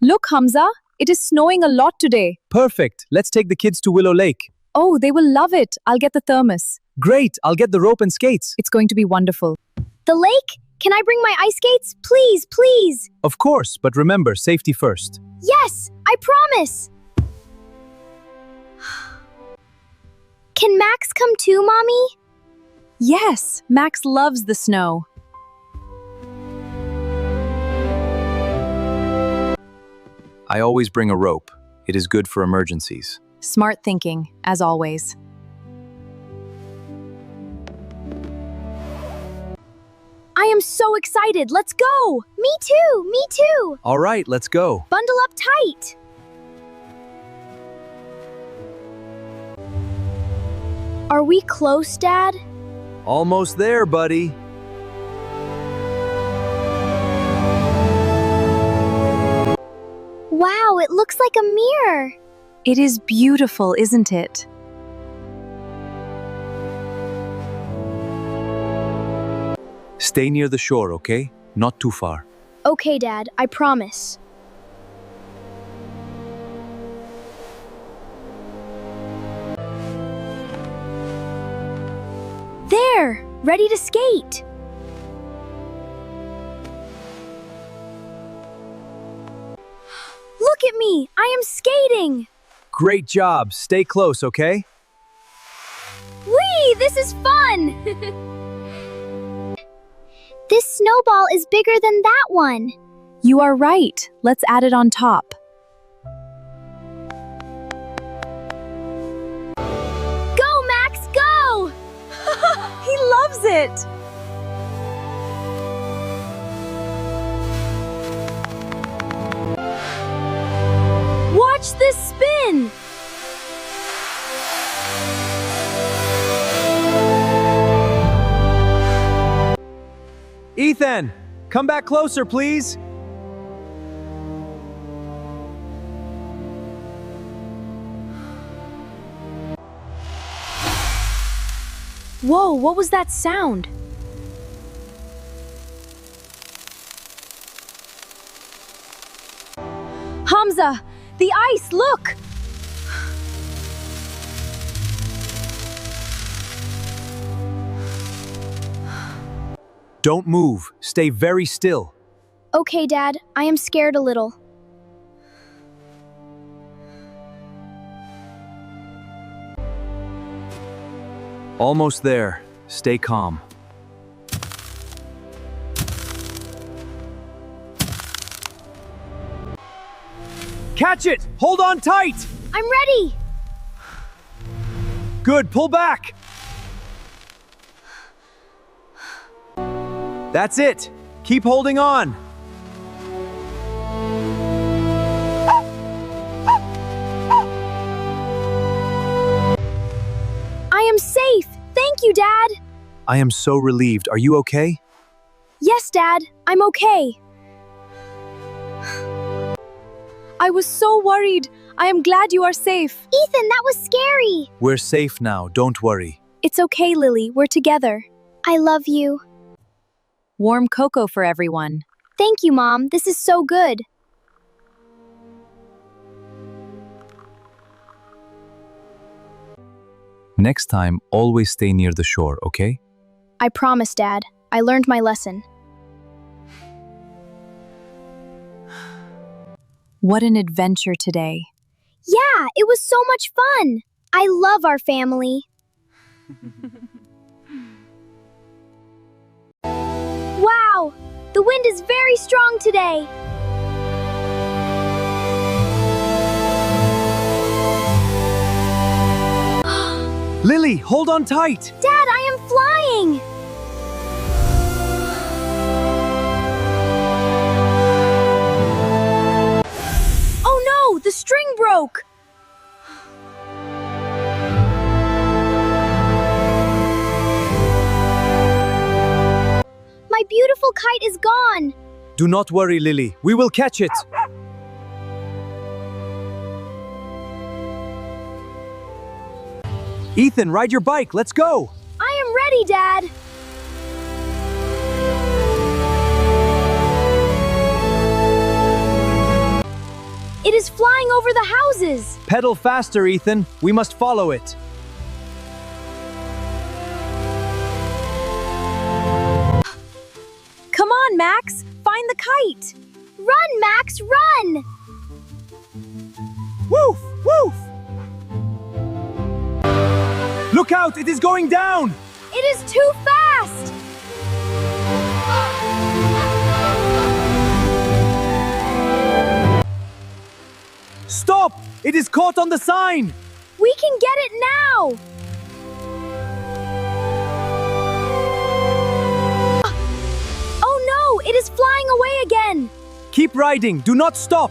Look, Hamza, it is snowing a lot today. Perfect. Let's take the kids to Willow Lake. Oh, they will love it. I'll get the thermos. Great. I'll get the rope and skates. It's going to be wonderful. The lake? Can I bring my ice skates? Please, please. Of course, but remember, safety first. Yes, I promise. Can Max come too, Mommy? Yes, Max loves the snow. I always bring a rope. It is good for emergencies. Smart thinking, as always. I am so excited. Let's go. Me too, me too. All right, let's go. Bundle up tight. Are we close, Dad? Almost there, buddy. Wow, it looks like a mirror. It is beautiful, isn't it? Stay near the shore, okay? Not too far. Okay, Dad, I promise. There, ready to skate. Look at me, I am skating. Great job. Stay close, okay? Whee, this is fun. This snowball is bigger than that one. You are right. Let's add it on top. Go, Max, go! He loves it! Watch this spin! Ethan, come back closer, please. Whoa, what was that sound? Hamza, the ice, look! Don't move. Stay very still. Okay, Dad, I am scared a little. Almost there. Stay calm. Catch it! Hold on tight! I'm ready! Good, pull back! That's it! Keep holding on! I am safe! Thank you, Dad! I am so relieved. Are you okay? Yes, Dad, I'm okay. I was so worried. I am glad you are safe. Ethan, that was scary! We're safe now, don't worry. It's okay, Lily. We're together. I love you. Warm cocoa for everyone. Thank you, Mom. This is so good. Next time, always stay near the shore, okay? I promise, Dad. I learned my lesson. What an adventure today. Yeah, it was so much fun. I love our family. Wow, the wind is very strong today. Lily, hold on tight! Dad, I am flying! Oh no, the string broke! My beautiful kite is gone. Do not worry, Lily. We will catch it. Ethan, ride your bike. Let's go. I am ready, Dad. It is flying over the houses. Pedal faster, Ethan. We must follow it. Come on, Max. Find the kite. Run, Max, run! Woof! Woof! Look out! It is going down! It is too fast. Stop! It is caught on the sign! We can get it now. Oh no, it is flying away again. Keep riding. Do not stop.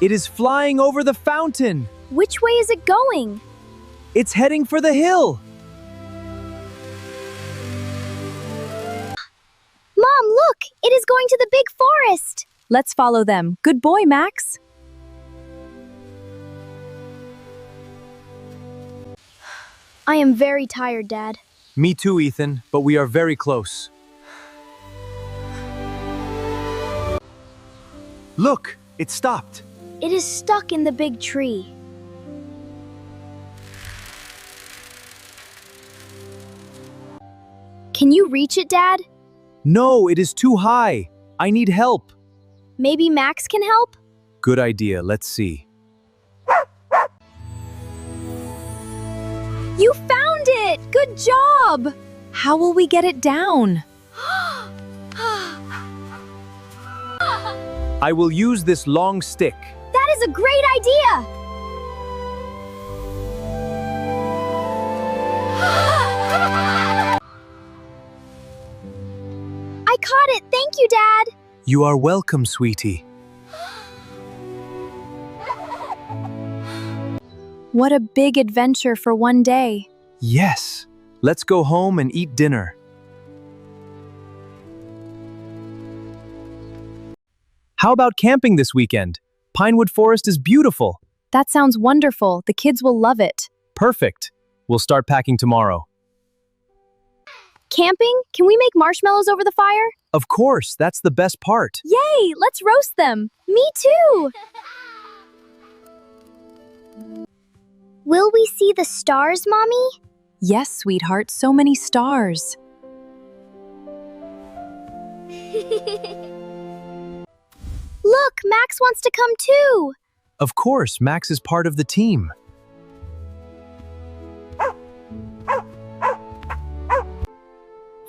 It is flying over the fountain. Which way is it going? It's heading for the hill. Mom, look! It is going to the big forest! Let's follow them. Good boy, Max. I am very tired, Dad. Me too, Ethan, but we are very close. Look, it stopped. It is stuck in the big tree. Can you reach it, Dad? No, it is too high. I need help. Maybe Max can help? Good idea. Let's see. You found it! Good job! How will we get it down? I will use this long stick. That is a great idea! I caught it! Thank you, Dad! You are welcome, sweetie. What a big adventure for one day. Yes. Let's go home and eat dinner. How about camping this weekend? Pinewood Forest is beautiful. That sounds wonderful. The kids will love it. Perfect. We'll start packing tomorrow. Camping? Can we make marshmallows over the fire? Of course, that's the best part. Yay! Let's roast them. Me too! Will we see the stars, Mommy? Yes, sweetheart. So many stars. Look, Max wants to come too! Of course, Max is part of the team.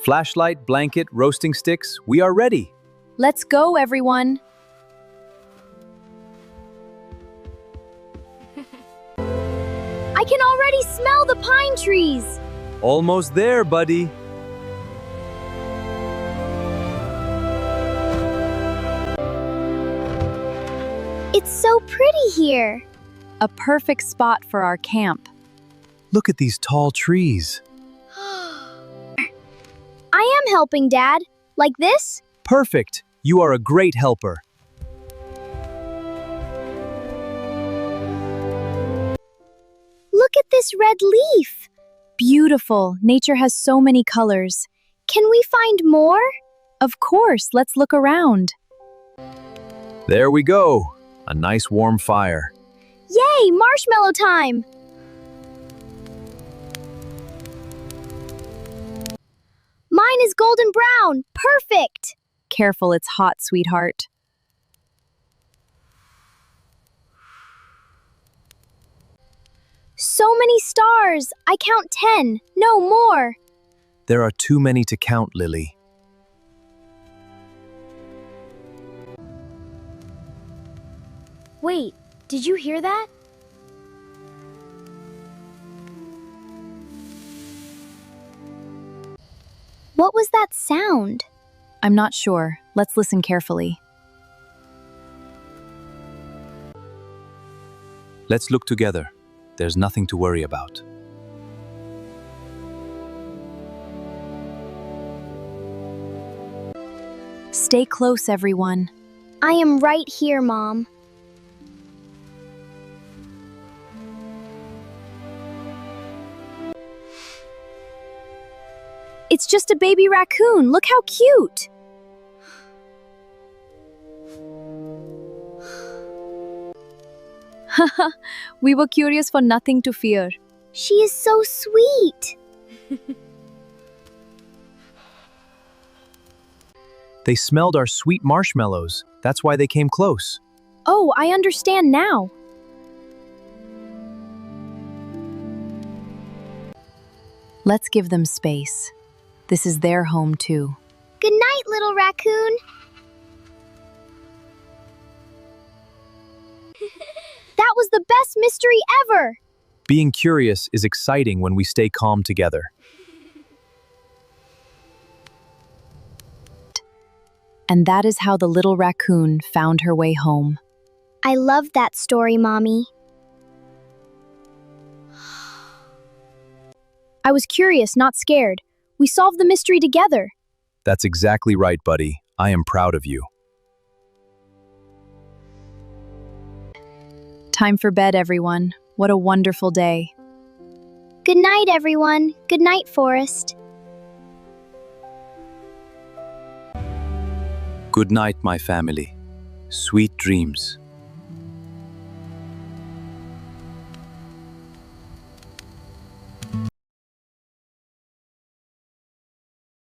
Flashlight, blanket, roasting sticks, we are ready. Let's go, everyone. I can already smell the pine trees! Almost there, buddy. It's so pretty here! A perfect spot for our camp. Look at these tall trees. I am helping, Dad. Like this? Perfect. You are a great helper. Look at this red leaf! Beautiful. Nature has so many colors. Can we find more? Of course, let's look around. There we go. A nice warm fire. Yay, marshmallow time! Mine is golden brown. Perfect! Careful, it's hot, sweetheart. So many stars. I count 10. No more. There are too many to count, Lily. Wait, did you hear that? What was that sound? I'm not sure. Let's listen carefully. Let's look together. There's nothing to worry about. Stay close, everyone. I am right here, Mom. It's just a baby raccoon. Look how cute. We were curious for nothing to fear. She is so sweet. They smelled our sweet marshmallows. That's why they came close. Oh, I understand now. Let's give them space. This is their home too. Good night, little raccoon. That was the best mystery ever. Being curious is exciting when we stay calm together. And that is how the little raccoon found her way home. I love that story, Mommy. I was curious, not scared. We solved the mystery together. That's exactly right, buddy. I am proud of you. Time for bed, everyone. What a wonderful day. Good night, everyone. Good night, Forest. Good night, my family. Sweet dreams.